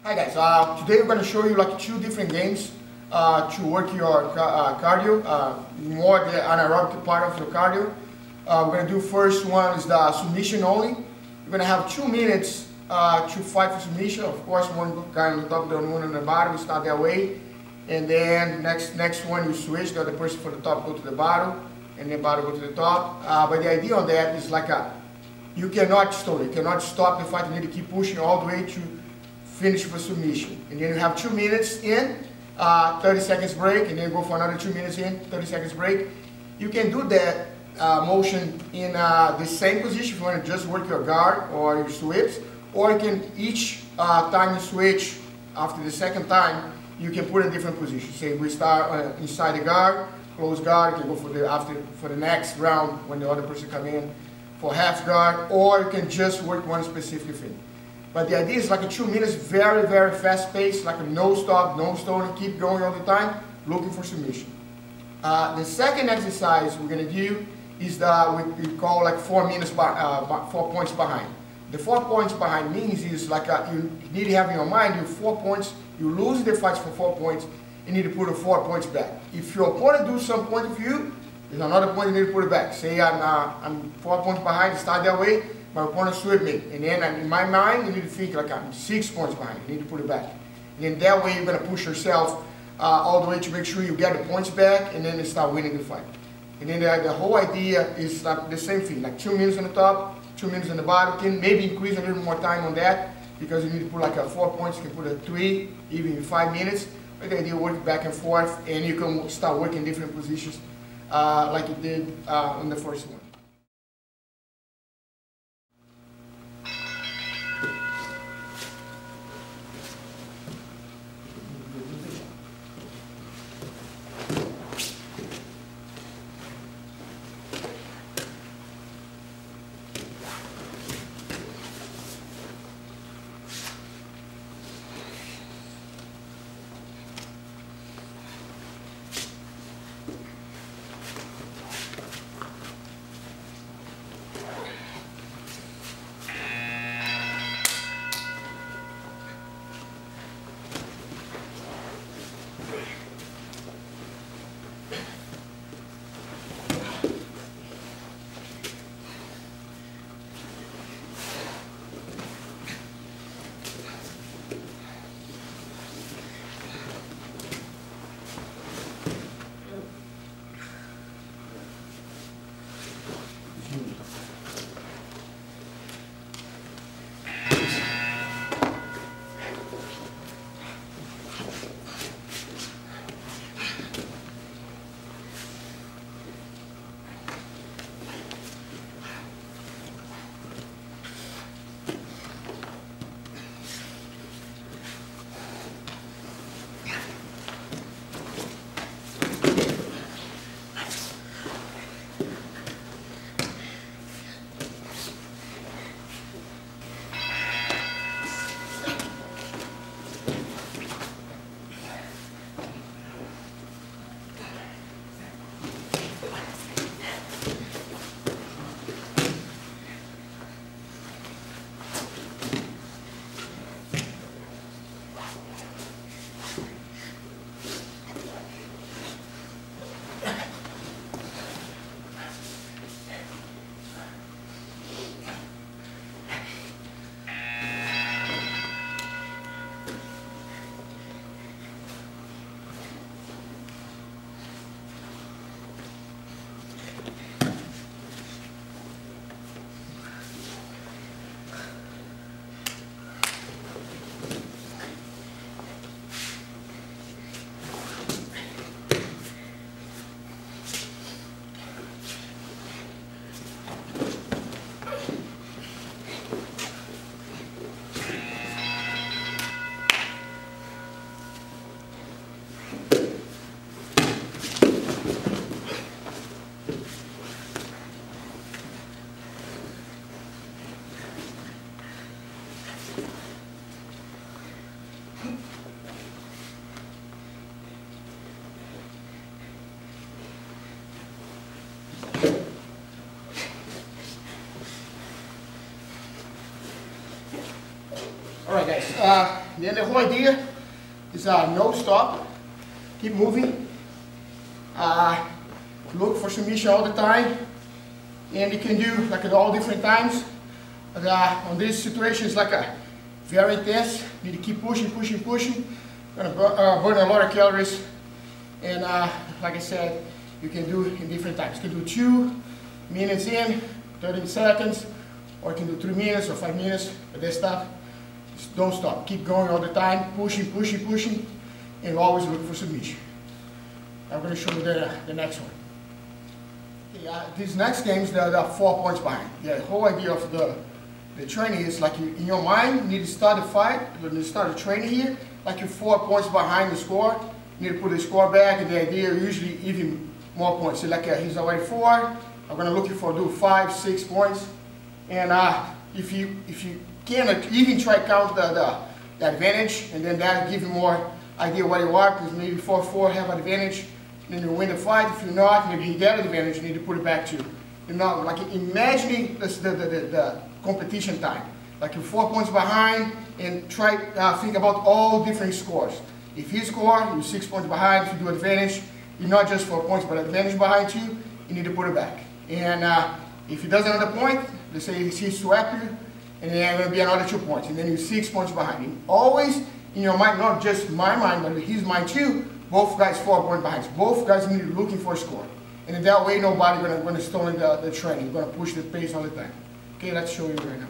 Hi guys, today we're going to show you like 2 different games to work your cardio, more the anaerobic part of your cardio. We're going to do first one is the submission only. We're going to have 2 minutes to fight for submission. Of course, one guy on the top, the other one on the bottom. We start that way, and then next one you switch. The other person for the top go to the bottom, and then bottom go to the top. But the idea on that is like you cannot stop. You cannot stop the fight. You need to keep pushing all the way to finish for submission. And then you have 2 minutes in, 30 seconds break, and then go for another 2 minutes in, 30 seconds break. You can do that motion in the same position if you want to just work your guard or your sweeps, or you can each time you switch after the second time, you can put in different positions. Say we start inside the guard, close guard, you can go for the next round when the other person come in for half guard, or you can just work one specific thing. But the idea is like a 2 minutes, very, very fast pace, like a no stop, no stalling, keep going all the time, looking for submission. The second exercise we're going to do is we call like 4 minutes, 4 points behind. The 4 points behind means is like you need to have in your mind, you 4 points, you lose the fights for 4 points, you need to put 4 points back. If your opponent do some point of view, there's another point you need to put it back. Say I'm 4 points behind, start that way. My opponent swept me, and then in my mind you need to think like I'm 6 points behind. You need to put it back, and then that way you're gonna push yourself all the way to make sure you get the points back, and then you start winning the fight. And then the whole idea is like the same thing, like 2 minutes on the top, 2 minutes on the bottom. You can maybe increase a little more time on that because you need to put like 4 points. You can put a 3, even 5 minutes. But the idea work back and forth, and you can start working different positions like you did in the first one. Alright guys, then the whole idea is no stop, keep moving, look for submission all the time, and you can do like at all different times. On this situation it's like a very intense, need to keep pushing, gonna burn a lot of calories, and like I said, you can do it in different times. You can do 2 minutes in, 30 seconds, or you can do 3 minutes or 5 minutes, but this stuff, just don't stop. Keep going all the time, pushing, and always look for submission. I'm going to show you the next one. Okay, these next games, they're 4 points behind. The whole idea of the training is like in your mind, you need to start the fight, you need to start the training here, like you're 4 points behind the score. You need to put the score back, and the idea is usually even more points. So like he's already 4, I'm going to look for do 5, 6 points. And if you can even try count the advantage, and then that give you more idea where you are, because maybe 4-4 have advantage, then you win the fight. If you're not, maybe he get advantage, you need to put it back to, you know, like imagining the competition time. Like you're 4 points behind, and try think about all different scores. If he score, you're 6 points behind. If you do advantage, you're not just 4 points, but advantage behind you need to put it back. And if he does another point, let's say he swept you, and then going to be another 2 points, and then you're 6 points behind. And always in your mind, not just my mind, but his mind too, both guys 4 points behind. Both guys need to be looking for a score. And in that way, nobody going to stall the training. You're going to push the pace all the time. Okay, let's show you right now.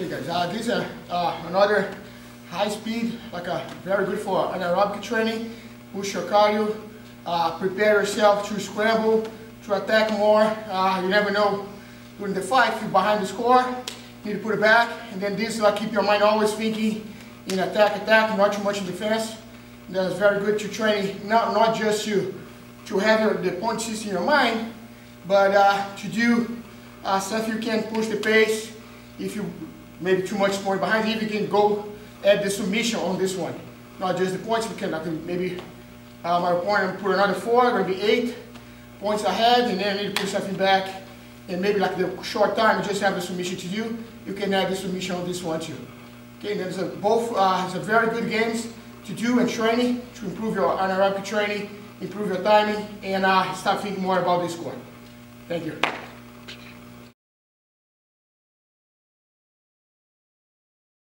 Okay guys, this is another high speed, like very good for anaerobic training. Push your cardio, prepare yourself to scramble, to attack more. You never know during the fight if you're behind the score, you need to put it back. And then this keep your mind always thinking in attack, not too much in defense. That's very good to training, not just to have the point system in your mind, but to do stuff you can push the pace. If you maybe too much point behind, if you can go add the submission on this one, not just the points. We can maybe my opponent put another 4, going to be 8 points ahead, and then I need to put something back, and maybe like the short time, you just have the submission to do. You can add the submission on this one too. Okay, and there's both it's a very good games to do and training to improve your anaerobic training, improve your timing, and start thinking more about this score. Thank you.